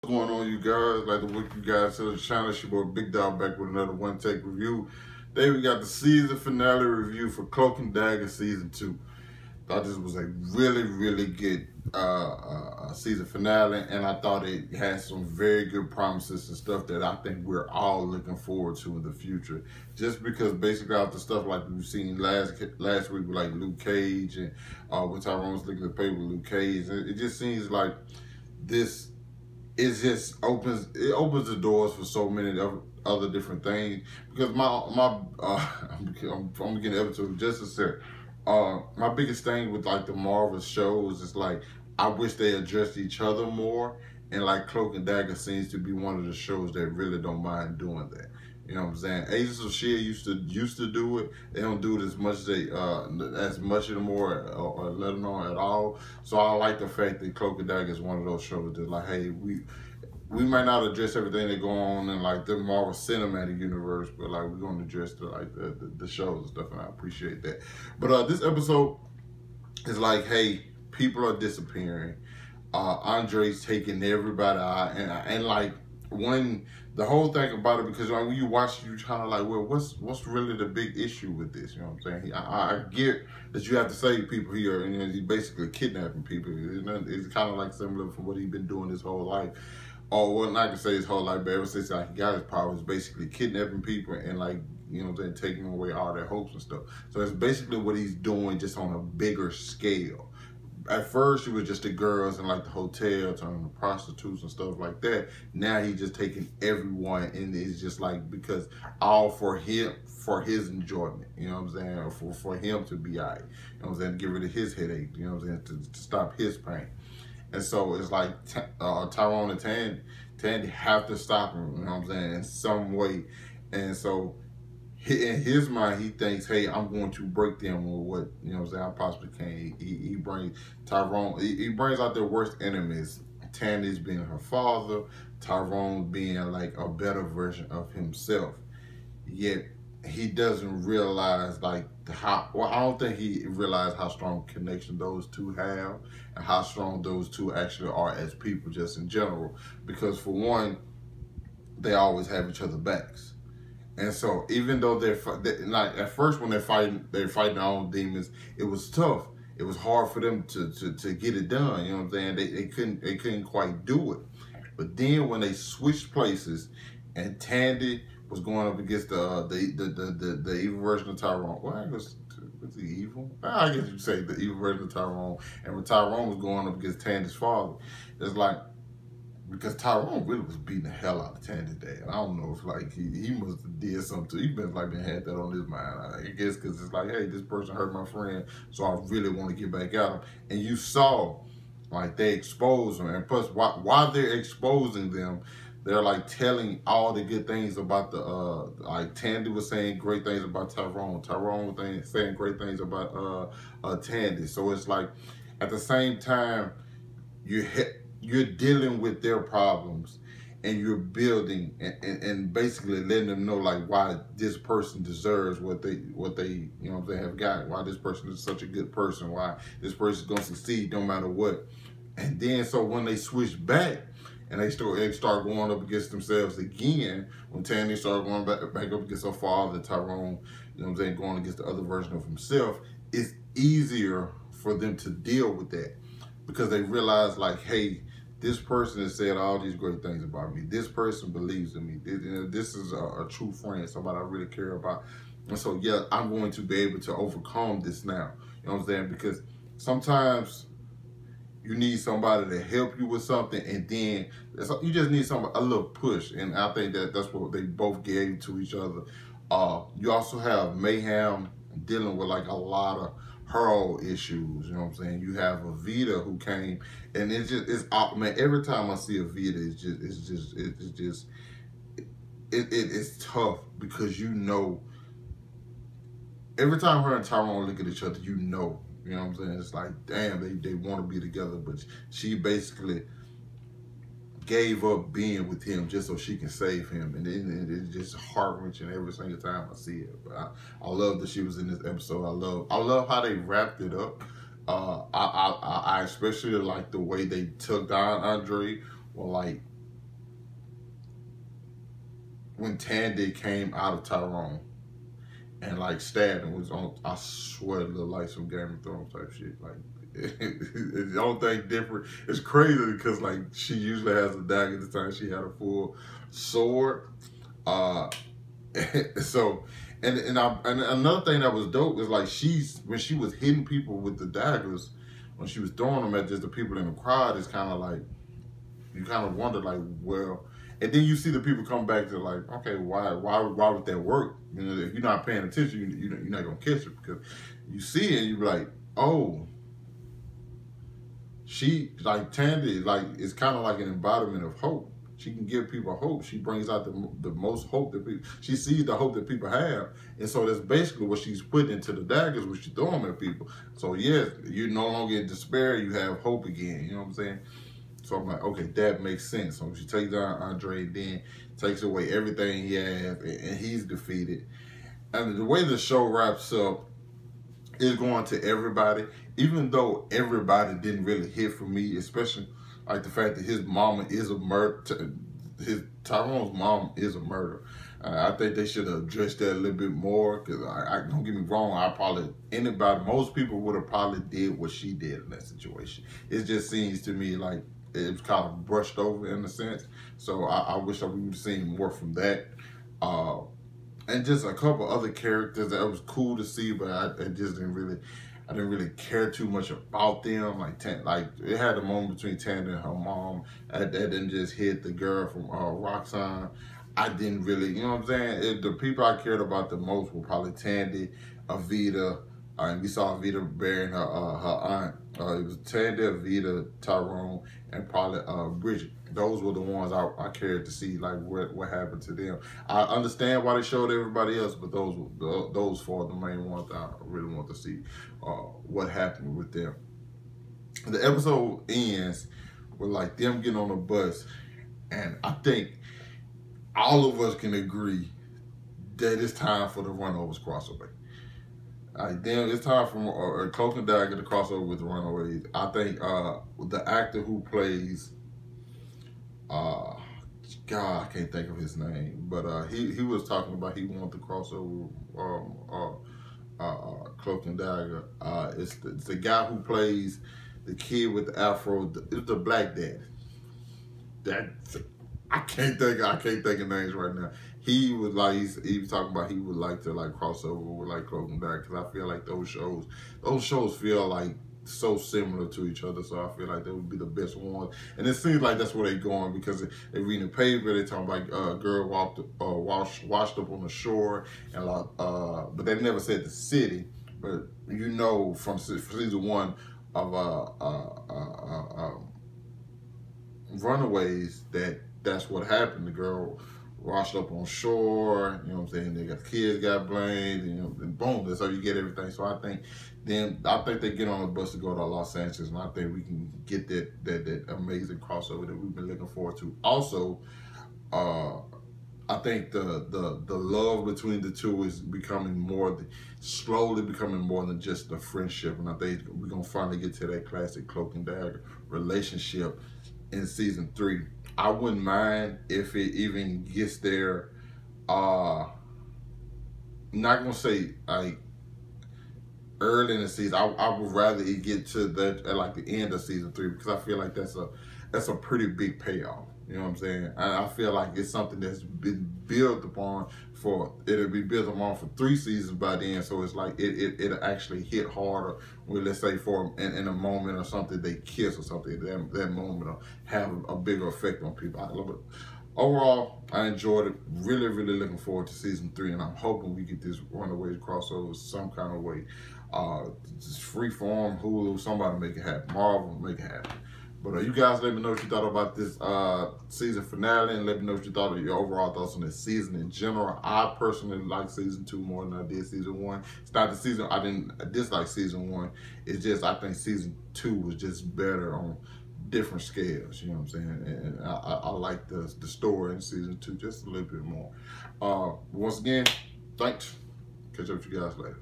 What's going on, you guys? Like to welcome you guys to the channel. It's your boy Big Dog back with another one take review. Today we got the season finale review for Cloak and Dagger season 2. Thought this was a really good season finale, and I thought it had some very good promises and stuff that I think we're all looking forward to in the future. Just because basically out the stuff like we've seen last week with like Luke Cage and with Tyrone was looking at the paper with Luke Cage, and it just seems like this. It just opens the doors for so many other different things. Because I'm getting episode just a sec. My biggest thing with like the Marvel shows is like I wish they addressed each other more, and like Cloak and Dagger seems to be one of the shows that really don't mind doing that. You know what I'm saying? Agents of S.H.I.E.L.D. used to do it. They don't do it as much anymore or let them know at all. So I like the fact that Cloak and Dagger is one of those shows that like, hey, we might not address everything that go on in like the Marvel Cinematic Universe, but like we're gonna address the shows and stuff, and I appreciate that. But this episode is like, hey, people are disappearing. Andre's taking everybody out, and like when the whole thing about it, because when you watch, you kind of like, well, what's really the big issue with this? You know what I'm saying? I get that you have to save people here, and he's basically kidnapping people. It's kind of like similar from what he's been doing his whole life. Or well, not to say his whole life, but ever since like, he got his powers, basically kidnapping people and like, you know what I'm saying, taking away all their hopes and stuff. So it's basically what he's doing, just on a bigger scale. At first, it was just the girls in like the hotel, turning to prostitutes and stuff like that. Now he's just taking everyone, and it's just like, because all for him, for his enjoyment. You know what I'm saying? Or for him to be all right. You know what I'm saying? To get rid of his headache. You know what I'm saying? To stop his pain. And so it's like Tyrone and Tandy have to stop him, you know what I'm saying, in some way. And so in his mind, he thinks, hey, I'm going to break them with what, you know what I'm saying, I possibly can. He brings Tyrone, he brings out their worst enemies. Tandy's being her father, Tyrone being like a better version of himself. Yet he doesn't realize like I don't think he realized how strong connection those two have and how strong those two actually are as people just in general. Because for one, they always have each other's backs. And so even though they're like at first when they're fighting their own demons, it was tough. It was hard for them to get it done. You know what I'm saying? They couldn't quite do it. But then when they switched places and Tandy was going up against the evil version of Tyrone. Well, I guess was he evil? I guess you could say the evil version of Tyrone. And when Tyrone was going up against Tandy's father, it's like, because Tyrone really was beating the hell out of Tandy's dad. I don't know if like he must have did something too. He been had that on his mind. I guess because it's like, hey, this person hurt my friend, so I really want to get back at him. And you saw like they exposed them, and plus while they're exposing them, they're like telling all the good things about the like Tandy was saying great things about Tyrone. Tyrone was saying great things about Tandy. So it's like at the same time you're dealing with their problems, and you're building and basically letting them know like why this person deserves what they you know they have got. Why this person is such a good person. Why this person is gonna succeed no matter what. And then so when they switch back, and they start going up against themselves again, when Tandy started going back up against her father, Tyrone, you know what I'm saying, going against the other version of himself, it's easier for them to deal with that. Because they realize like, hey, this person has said all these great things about me. This person believes in me. This is a true friend, somebody I really care about. And so, yeah, I'm going to be able to overcome this now. You know what I'm saying? Because sometimes you need somebody to help you with something, and then you just need a little push. And I think that's what they both gave to each other. You also have Mayhem dealing with like a lot of her own issues. You know what I'm saying? You have Evita who came, and man. Every time I see Evita, it's tough, because you know, every time her and Tyrone look at each other, you know. You know what I'm saying? It's like, damn, they want to be together, but she basically gave up being with him just so she can save him. And it's just heart-wrenching every single time I see it. But I love that she was in this episode. I love how they wrapped it up. I especially like the way they took down Andre. Well, like when Tandy came out of Tyrone and like stabbed him, was on, I swear it looked like some Game of Thrones type shit. Like the only thing different, it's crazy because like she usually has a dagger. This time she had a full sword. So and another thing that was dope is like when she was hitting people with the daggers, when she was throwing them at just the people in the crowd, it's kind of like you kind of wonder like, well, and then you see the people come back to like, okay, why would that work? You know, if you're not paying attention, you're not gonna catch it because you see it and you be like, oh, she like Tandy like is kind of like an embodiment of hope. She can give people hope. She brings out the most hope that people, she sees the hope that people have. And so that's basically what she's putting into the daggers when she throw them at people. So yes, you're no longer in despair, you have hope again. You know what I'm saying? So I'm like, okay, that makes sense. So she takes down Andre, then takes away everything he has, and he's defeated. And the way the show wraps up is going to everybody, even though everybody didn't really hit for me, especially like the fact that his mama is a murder. Tyrone's mom is a murder. I think they should have addressed that a little bit more. Cause I don't get me wrong. Most people would have probably did what she did in that situation. It just seems to me like it was kind of brushed over in a sense. So I wish I would have seen more from that. And just a couple other characters that was cool to see, but I didn't really care too much about them. Like it had a moment between Tanda and her mom that didn't just hit the girl from Roxanne. I didn't really, you know what I'm saying? The people I cared about the most were probably Tandy, Avita, and we saw Avita burying her aunt. It was Tandy, Avita, Tyrone, and probably Bridget. Those were the ones I cared to see, like what happened to them. I understand why they showed everybody else, but those four are the main ones that I really want to see what happened with them. The episode ends with like them getting on a bus, and I think all of us can agree that it's time for the Runaways crossover. Like, damn, it's time for Cloak and Dagger to cross over with the Runaways. I think the actor who plays, God, I can't think of his name, but he was talking about he wanted to cross over Cloak and Dagger. It's the guy who plays the kid with the afro. It's the black dad. I can't think of names right now. He was talking about he would like to like cross over with like Cloak and Dagger because I feel like those shows feel like so similar to each other. So I feel like they would be the best ones. And it seems like that's where they're going because they reading the paper. They talking about a girl washed up on the shore and but they never said the city. But you know from season 1 of Runaways that's what happened. The girl washed up on shore, you know what I'm saying? Kids got blamed, and boom, that's how you get everything. So I think they get on the bus to go to Los Angeles, and I think we can get that amazing crossover that we've been looking forward to. Also, I think the love between the two is slowly becoming more than just a friendship, and I think we're gonna finally get to that classic Cloak and Dagger relationship in season 3. I wouldn't mind if it even gets there. Not gonna say like early in the season. I would rather it get to that at like the end of season 3 because I feel like that's a pretty big payoff. You know what I'm saying? And I feel like it's something that's been built upon it'll be built upon for 3 seasons by then. So it's like it'll actually hit harder when, let's say, in a moment or something they kiss or something. That moment will have a bigger effect on people. I love it. Overall, I enjoyed it. Really, really looking forward to season 3, and I'm hoping we get this Runaways crossover some kind of way. Just Freeform, Hulu, somebody make it happen. Marvel, make it happen. But you guys let me know what you thought about this season finale, and let me know what you thought of your overall thoughts on this season in general. I personally like season 2 more than I did season 1. It's not the season, I didn't dislike season 1. It's just I think season 2 was just better on different scales, you know what I'm saying? And I like the story in season 2 just a little bit more. Once again, thanks. Catch up with you guys later.